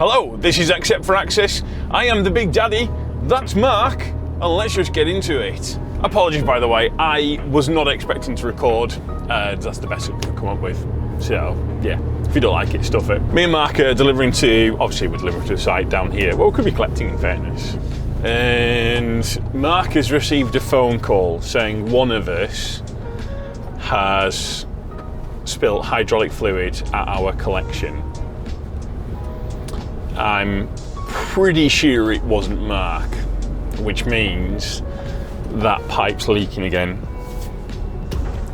Hello, this is Except for Access. I am the Big Daddy. That's Mark, and let's just get into it. Apologies, by the way, I was not expecting to record. That's the best I could come up with. So, yeah, if you don't like it, stuff it. Me and Mark are delivering to, obviously we're delivering to a site down here. Well, we could be collecting in fairness. And Mark has received a phone call saying one of us has spilt hydraulic fluid at our collection. I'm pretty sure it wasn't Mark, which means that pipe's leaking again.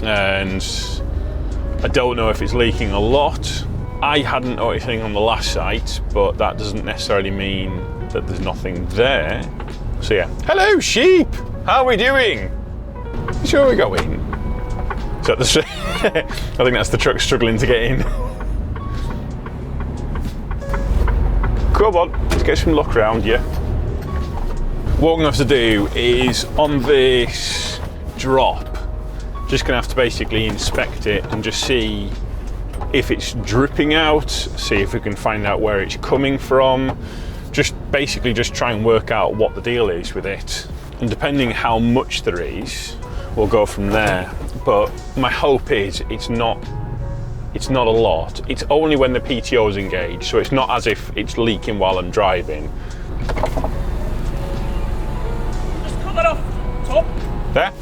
And I don't know if it's leaking a lot. I hadn't noticed anything on the last site, but that doesn't necessarily mean that there's nothing there. So yeah. Hello, sheep! How are we doing? You sure we're going? Is that the I think that's the truck struggling to get in. Come on, let's get some luck around you. What I'm going to have to do is, on this drop, just going to have to basically inspect it and just see if it's dripping out, see if we can find out where it's coming from, just basically just try and work out what the deal is with it. And depending how much there is, we'll go from there. But my hope is it's not a lot. It's only when the PTO is engaged, so it's not as if it's leaking while I'm driving. Just cut that off, top. There?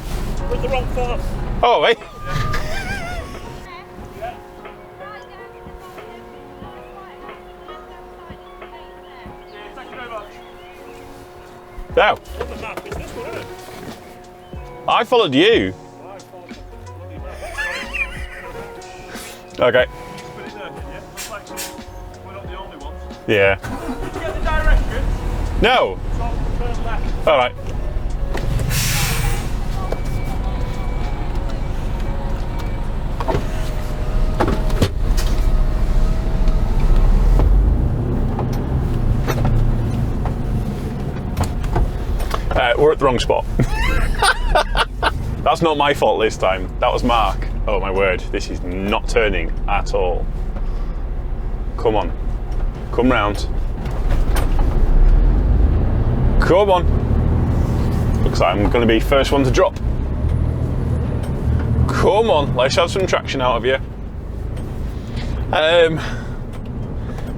With the wrong foot. Oh, wait. Thank you very much. Now, On the map, it's this one, isn't it? I followed you. Okay. Put it there, yeah? Looks like we're not the only ones. Yeah. Did you get the directions? No. Top, turn left. All right. We're at the wrong spot. That's not my fault this time. That was Mark. Oh my word, this is not turning at all. Come on. Come round. Come on. Looks like I'm going to be first one to drop. Come on, let's have some traction out of you.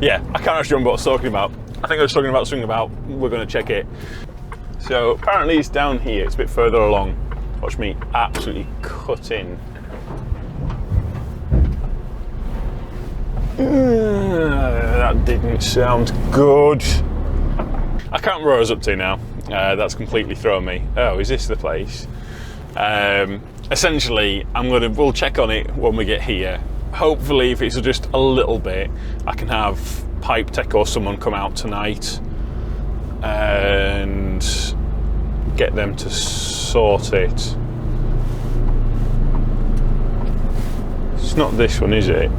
Yeah, I can't actually remember what I was talking about. I think I was talking about something about we're going to check it. So apparently it's down here, it's a bit further along. Watch me absolutely cut in. That didn't sound good. I can't remember what I was up to now. That's completely thrown me. Oh, is this the place? Essentially, we'll check on it when we get here. Hopefully, if it's just a little bit, I can have Pipe Tech or someone come out tonight and get them to sort it. It's not this one, is it?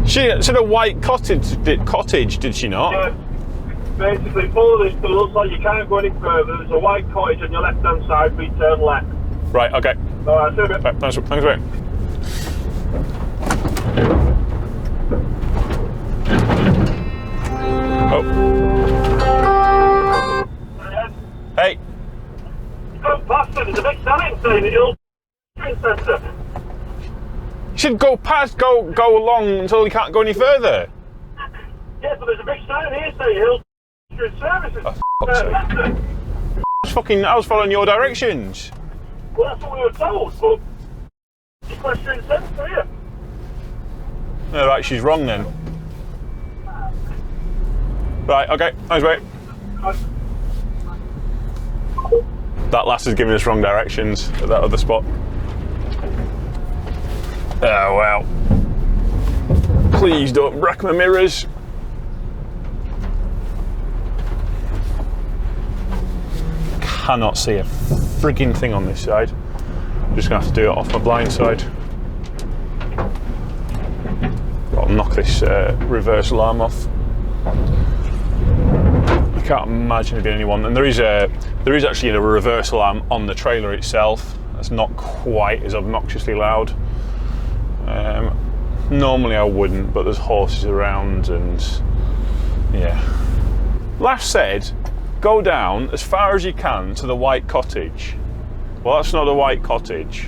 She said a white cottage, did she not? Yeah, basically follow this, but it looks like you can't go any further. There's a white cottage on your left hand side, we turn left. Right, okay. Alright, see you in a bit. Right, thanks mate. Oh. Hey. Go past it, there's a big sign saying the Hill Centre. You should go along until you can't go any further. Yeah, but there's a big sign here saying Hill Services. Oh, fuck's sake. I was following your directions. Well, that's what we were told, but Equestrian Centre here. Oh, right, she's wrong then. Right, okay, thanks mate. That lass is giving us wrong directions at that other spot. Oh well. Please don't wreck my mirrors. Cannot see a frigging thing on this side. I'm just gonna have to do it off my blind side. I'll knock this reverse alarm off. can't imagine there being anyone. And there is actually a reverse alarm on the trailer itself. That's not quite as obnoxiously loud. Normally I wouldn't, but there's horses around and yeah. Lash said, go down as far as you can to the white cottage. Well, that's not a white cottage.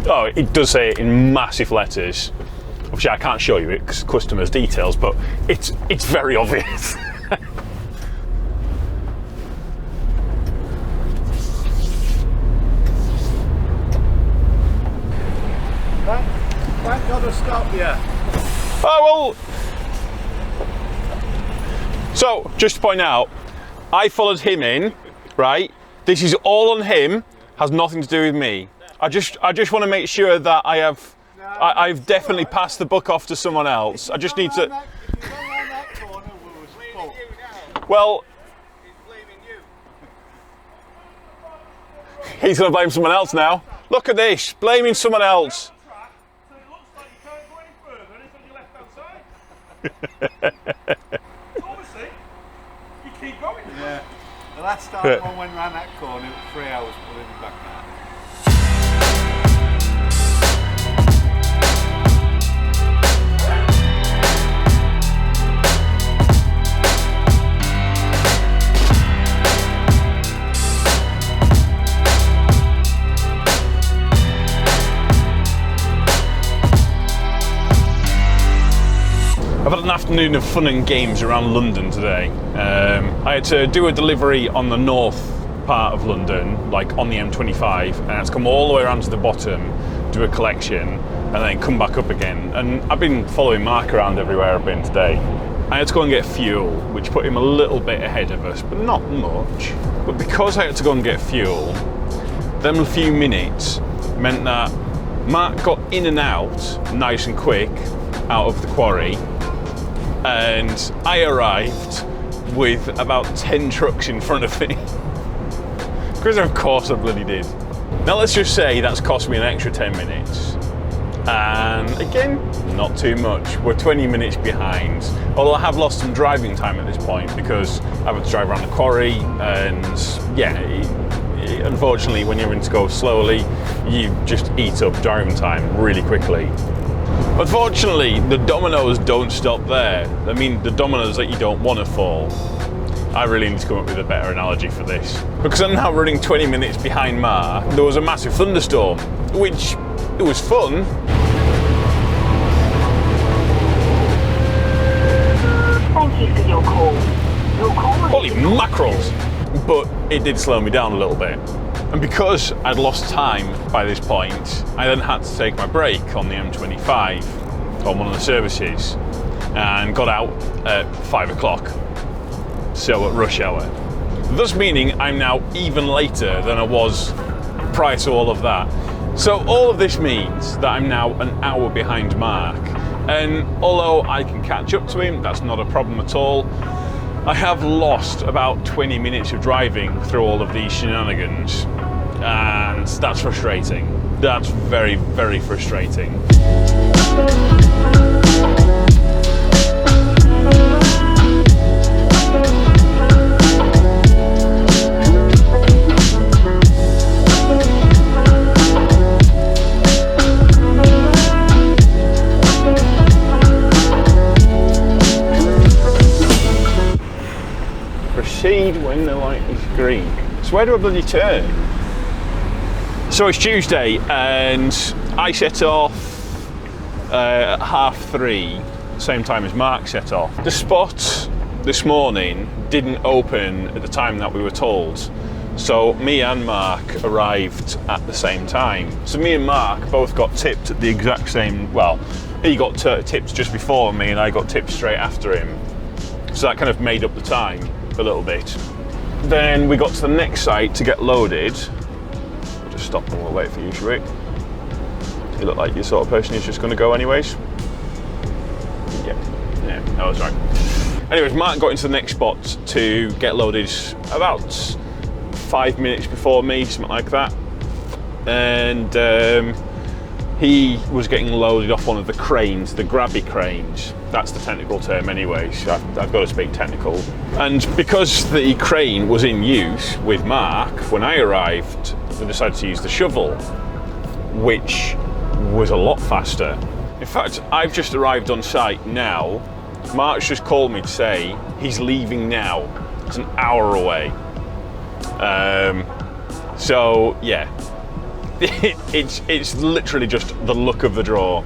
Oh, it does say it in massive letters. Obviously I can't show you it because customers' details, but it's very obvious. Thank God I stopped you. Oh, well. So, just to point out, I followed him in, right? This is all on him, has nothing to do with me. I just want to make sure that I've definitely passed the buck off to someone else. I just need to. Well, he's going to blame someone else now. Look at this, blaming someone else. Obviously, you keep going. Yeah. The last time one went round that corner, it was 3 hours pulling him back now. I've had an afternoon of fun and games around London today. I had to do a delivery on the north part of London, like on the M25, and I had to come all the way around to the bottom, do a collection, and then come back up again. And I've been following Mark around everywhere I've been today. I had to go and get fuel, which put him a little bit ahead of us, but not much. But because I had to go and get fuel, them few minutes meant that Mark got in and out nice and quick out of the quarry, and I arrived with about 10 trucks in front of me. Because of course I bloody did. Now let's just say that's cost me an extra 10 minutes. And again, not too much. We're 20 minutes behind. Although I have lost some driving time at this point because I have to drive around the quarry, and yeah, unfortunately when you're having to go slowly, you just eat up driving time really quickly. Unfortunately, the dominoes don't stop there. I mean, the dominoes that you don't want to fall. I really need to come up with a better analogy for this. Because I'm now running 20 minutes behind Mark. There was a massive thunderstorm, which it was fun. Thank you for your call. Your call. Holy mackerels! But it did slow me down a little bit. And because I'd lost time by this point, I then had to take my break on the M25 on one of the services and got out at 5 o'clock, so at rush hour. Thus meaning I'm now even later than I was prior to all of that. So all of this means that I'm now an hour behind Mark, and although I can catch up to him, that's not a problem at all. I have lost about 20 minutes of driving through all of these shenanigans, and that's frustrating. That's very, very frustrating. Proceed when the light is green. So where do I bloody turn? So it's Tuesday and I set off at 3:30, same time as Mark set off. The spot this morning didn't open at the time that we were told. So me and Mark arrived at the same time. So me and Mark both got tipped at the exact same, well, he got tipped just before me and I got tipped straight after him. So that kind of made up the time a little bit. Then we got to the next site to get loaded. We'll just stop and we'll wait for you, shall we? You look like you're the sort of person who's just going to go anyways. Yeah, that was right. Anyways, Mark got into the next spot to get loaded about 5 minutes before me, something like that. And he was getting loaded off one of the cranes, the grabby cranes. That's the technical term anyway, so I've got to speak technical. And because the crane was in use with Mark, when I arrived, we decided to use the shovel, which was a lot faster. In fact, I've just arrived on site now. Mark's just called me to say he's leaving now. It's an hour away. So yeah, it's literally just the luck of the draw.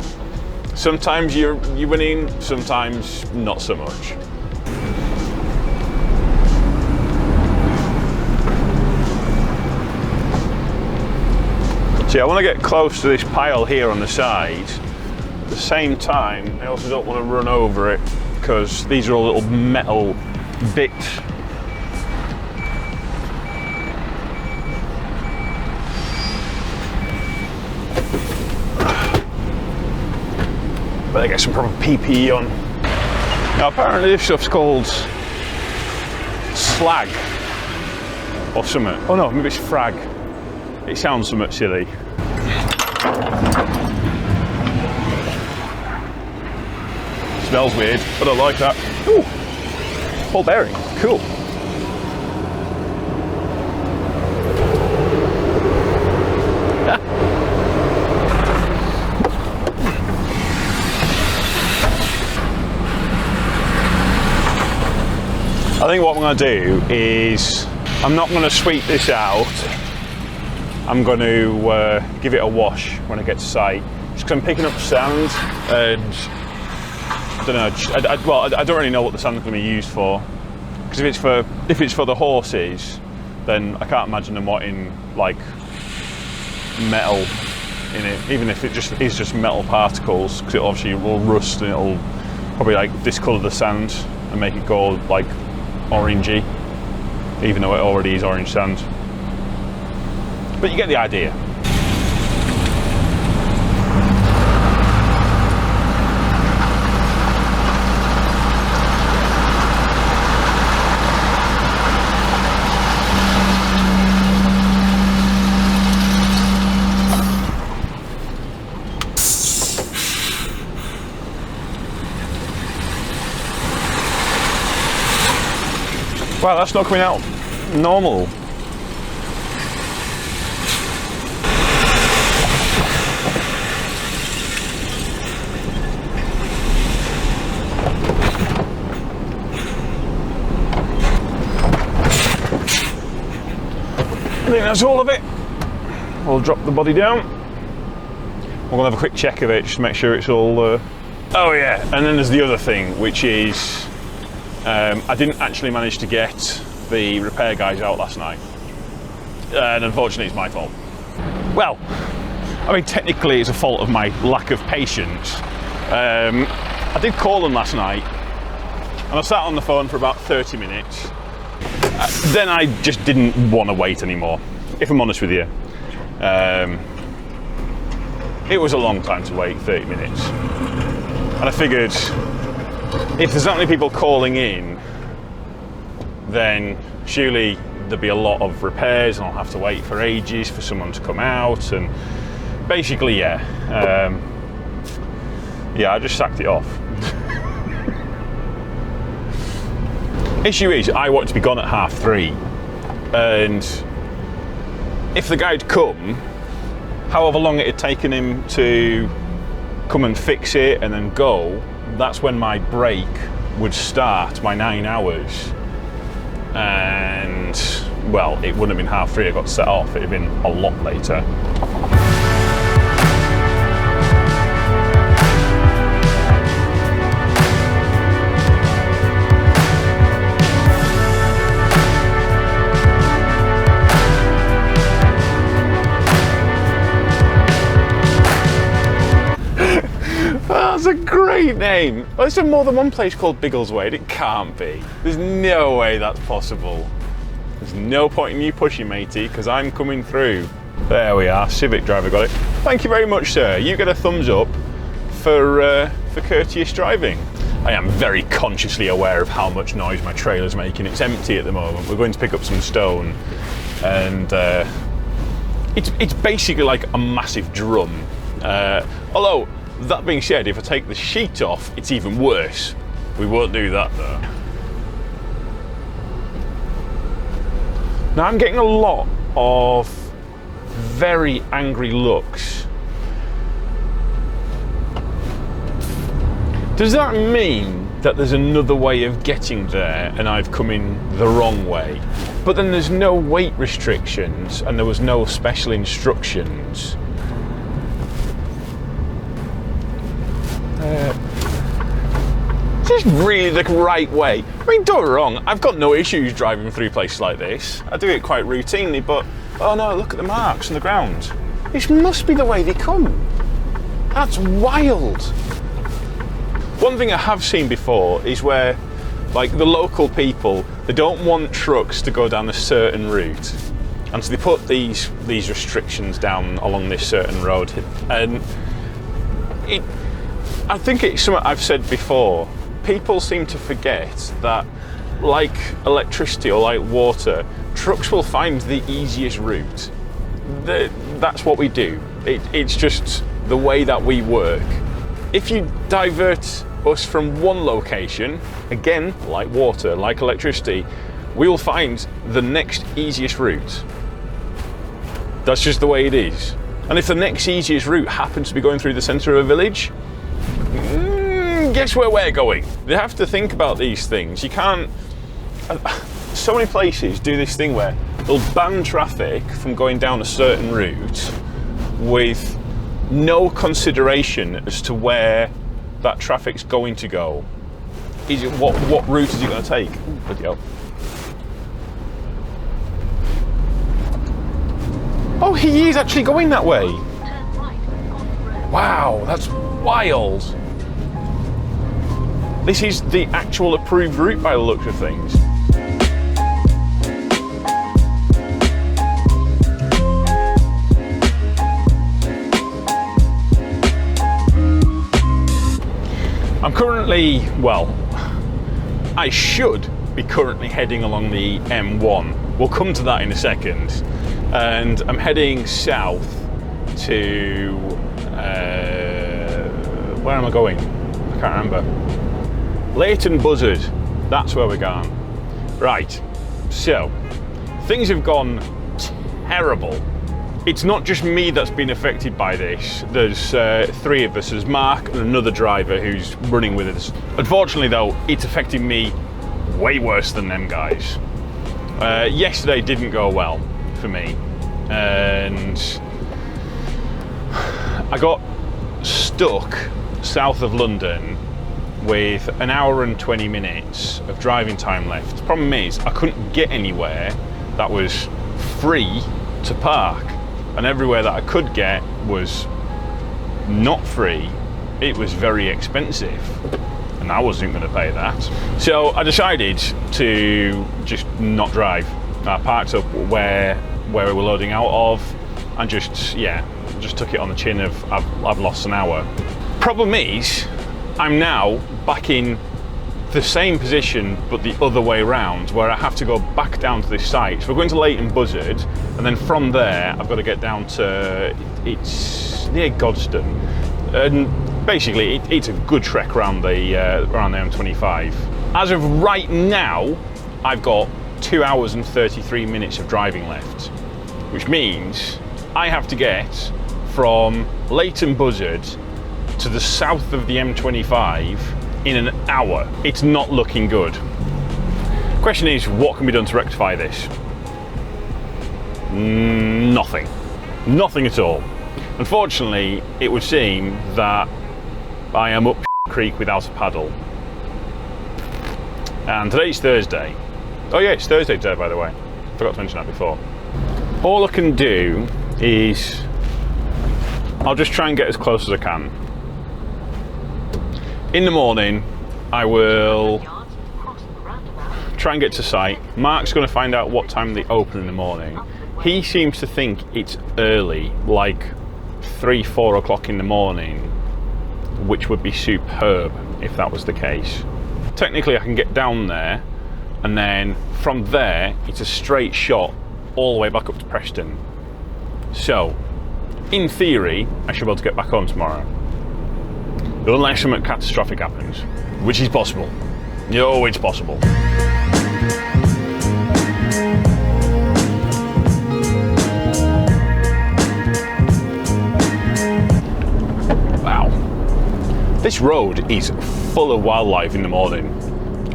Sometimes you're winning, sometimes not so much. See, I want to get close to this pile here on the side. At the same time, I also don't want to run over it because these are all little metal bits. Better get some proper PPE on. Now apparently this stuff's called slag or something. Oh no, maybe it's frag. It sounds somewhat silly. Smells weird, but I like that. Ooh, ball bearing, cool. I think what I'm going to do is, I'm not going to sweep this out. I'm going to give it a wash when I get to site. Just because I'm picking up sand and I don't know. I don't really know what the sand's going to be used for. Because if it's for the horses, then I can't imagine them wanting like metal in it. Even if it just is just metal particles, because it obviously will rust and it'll probably like discolour the sand and make it go like orangey, even though it already is orange sand. But you get the idea. Wow, that's not coming out normal. I think that's all of it. We'll drop the body down. We'll have a quick check of it just to make sure it's all... Oh yeah, and then there's the other thing, which is I didn't actually manage to get the repair guys out last night. And unfortunately it's my fault. Well, I mean technically it's a fault of my lack of patience. I did call them last night and I sat on the phone for about 30 minutes. Then I just didn't want to wait anymore, if I'm honest with you. It was a long time to wait, 30 minutes. And I figured, if there's not many people calling in, then surely there'll be a lot of repairs and I'll have to wait for ages for someone to come out. And basically, yeah, I just sacked it off. Issue is, I want to be gone at 3:30, and if the guy'd come, however long it had taken him to come and fix it and then go, that's when my break would start, my 9 hours. And, well, it wouldn't have been 3:30 I got set off, it'd have been a lot later. That's a great name. Well, there's more than one place called Biggleswade. It can't be. There's no way that's possible. There's no point in you pushing, matey, because I'm coming through. There we are. Civic driver got it. Thank you very much, sir. You get a thumbs up for courteous driving. I am very consciously aware of how much noise my trailer's making. It's empty at the moment. We're going to pick up some stone, and it's basically like a massive drum. Although, that being said, if I take the sheet off, it's even worse. We won't do that though. Now I'm getting a lot of very angry looks. Does that mean that there's another way of getting there and I've come in the wrong way? But then there's no weight restrictions and there was no special instructions. Is this really the right way? I mean, don't get me wrong, I've got no issues driving through places like this. I do it quite routinely, but oh no, look at the marks on the ground. This must be the way they come. That's wild. One thing I have seen before is where, like, the local people, they don't want trucks to go down a certain route, and so they put these restrictions down along this certain road. And I think it's something I've said before. People seem to forget that, like electricity or like water, trucks will find the easiest route. That's what we do. It's just the way that we work. If you divert us from one location, again, like water, like electricity, we will find the next easiest route. That's just the way it is. And if the next easiest route happens to be going through the centre of a village, guess where we're going? You have to think about these things. You can't... So many places do this thing where they'll ban traffic from going down a certain route with no consideration as to where that traffic's going to go. Is it what route is it going to take? Ooh, bloody hell. Oh, he is actually going that way. Wow, that's wild. This is the actual approved route by the looks of things. I'm currently, well, I should be currently heading along the M1. We'll come to that in a second. And I'm heading south to, where am I going? I can't remember. Leighton Buzzard, that's where we're going. Right, so, things have gone terrible. It's not just me that's been affected by this. There's three of us. There's Mark and another driver who's running with us. Unfortunately though, it's affecting me way worse than them guys. Yesterday didn't go well for me, and I got stuck south of London with an hour and 20 minutes of driving time left. The problem is I couldn't get anywhere that was free to park, and everywhere that I could get was not free. It was very expensive, and I wasn't going to pay that. So I decided to just not drive. I parked up where we were loading out of, and just took it on the chin of I've lost an hour. Problem is, I'm now back in the same position but the other way around, where I have to go back down to this site. So we're going to Leighton Buzzard, and then from there I've got to get down to, it's near Godstone, and basically it's a good trek around the M25. As of right now, I've got 2 hours and 33 minutes of driving left, which means I have to get from Leighton Buzzard to the south of the M25 in an hour. It's not looking good. Question is, what can be done to rectify this? Nothing. Nothing at all. Unfortunately, it would seem that I am up creek without a paddle. And today's Thursday. Oh yeah, it's Thursday today, by the way. Forgot to mention that before. All I can do is, I'll just try and get as close as I can. In the morning, I will try and get to site. Mark's going to find out what time they open in the morning. He seems to think it's early, like 3-4 o'clock in the morning, which would be superb if that was the case. Technically, I can get down there, and then from there, it's a straight shot all the way back up to Preston. So, in theory, I should be able to get back home tomorrow. Unless something catastrophic happens, which is possible. No, it's possible. This road is full of wildlife in the morning.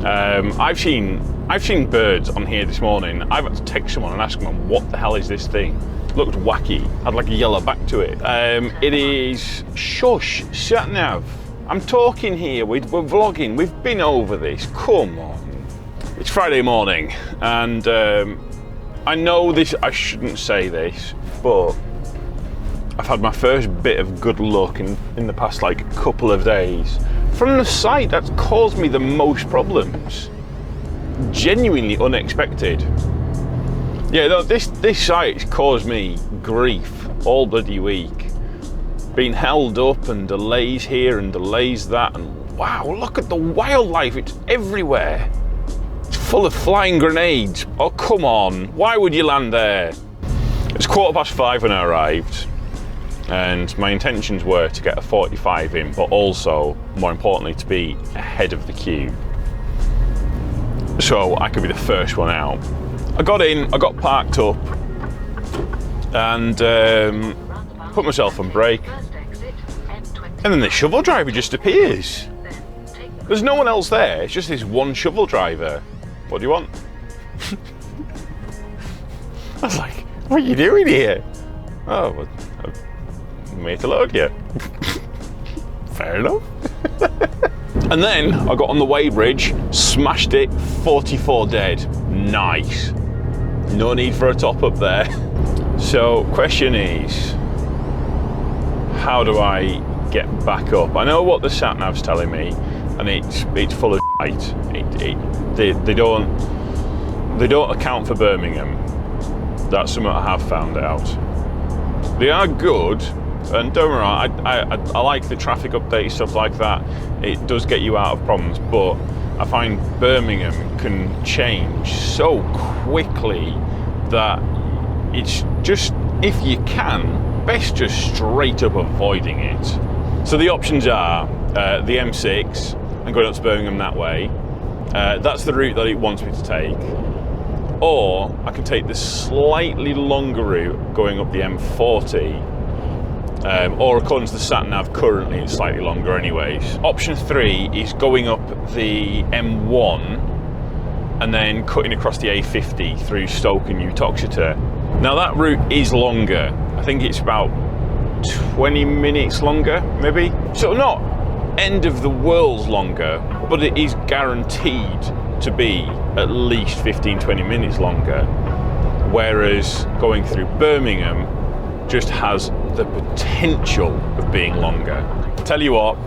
I've seen birds on here this morning. I've had to text someone and ask them, what the hell is this thing? Looked wacky, had like a yellow back to it. It is, shush, sat nav. I'm talking here, we're vlogging, we've been over this, come on. It's Friday morning, and I know this, I shouldn't say this, but I've had my first bit of good luck in the past like couple of days from the site that's caused me the most problems. Genuinely unexpected. Yeah, no, this site's caused me grief all bloody week. Being held up and delays here and delays that, and wow, look at the wildlife, it's everywhere. It's full of flying grenades. Oh, come on, why would you land there? It's 5:15 when I arrived, and my intentions were to get a 45 in, but also, more importantly, to be ahead of the queue, so I could be the first one out. I got in, I got parked up, and put myself on brake, and then the shovel driver just appears. There's no one else there, it's just this one shovel driver. What do you want? I was like, what are you doing here? Oh, well, I'm here to load you. Fair enough. And then I got on the weighbridge, smashed it, 44 dead. Nice. No need for a top up there. So, question is, how do I get back up? I know what the sat nav's telling me, and it's full of shite. They don't account for Birmingham. That's something I have found out. They are good, and don't get me wrong, I like the traffic updates, stuff like that. It does get you out of problems, but I find Birmingham can change so quickly that it's just, if you can, best just straight up avoiding it. So the options are the M6 and going up to Birmingham that way. That's the route that it wants me to take. Or I can take the slightly longer route going up the M40, or according to the sat nav currently it's slightly longer anyways. Option 3 is going up the M1 and then cutting across the A50 through Stoke and Uttoxeter. Now that route is longer. I think it's about 20 minutes longer, maybe. So not end of the world longer, but it is guaranteed to be at least 15-20 minutes longer, whereas going through Birmingham just has the potential of being longer. Tell you what,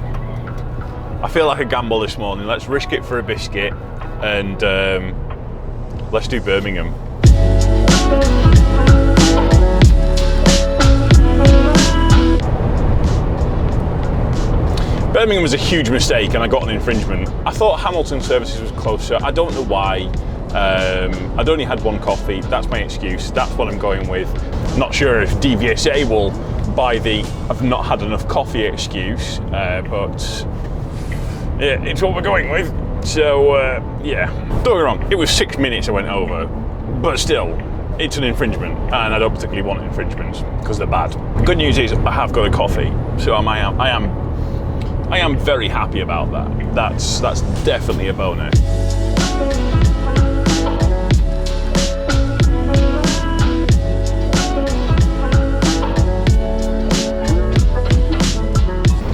I feel like a gamble this morning. Let's risk it for a biscuit, and let's do Birmingham. Birmingham was a huge mistake, and I got an infringement. I thought Hamilton Services was closer. I don't know why. I'd only had one coffee. That's my excuse. That's what I'm going with. Not sure if DVSA will buy the "I've not had enough coffee" excuse, but yeah, it's what we're going with. So yeah, don't get me wrong. It was 6 minutes I went over, but still, it's an infringement, and I don't particularly want infringements because they're bad. Good news is I have got a coffee, so I am very happy about that. That's definitely a bonus.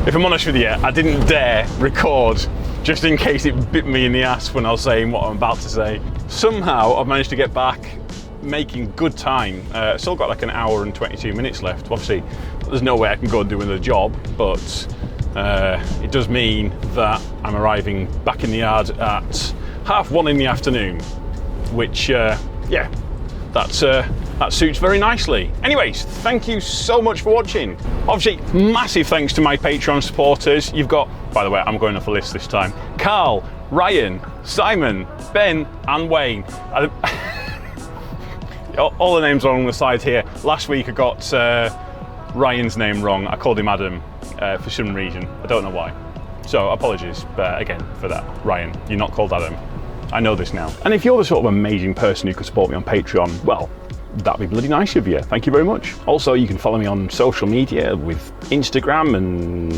If I'm honest with you, I didn't dare record just in case it bit me in the ass when I was saying what I'm about to say. Somehow I've managed to get back making good time. Still got like an hour and 22 minutes left. Obviously, there's no way I can go and do another job, but it does mean that I'm arriving back in the yard at 1:30 in the afternoon, which, yeah, that suits very nicely. Anyways, thank you so much for watching. Obviously, massive thanks to my Patreon supporters. You've got, by the way, I'm going off a list this time, Carl, Ryan, Simon, Ben, and Wayne. All the names are on the side here. Last week I got Ryan's name wrong. I called him Adam. For some reason, I don't know why. So apologies again for that, Ryan. You're not called Adam. I know this now. And if you're the sort of amazing person who could support me on Patreon, well, that'd be bloody nice of you. Thank you very much. Also, you can follow me on social media with Instagram and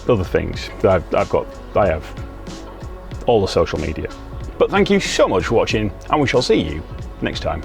other things. I have all the social media. But thank you so much for watching, and we shall see you next time.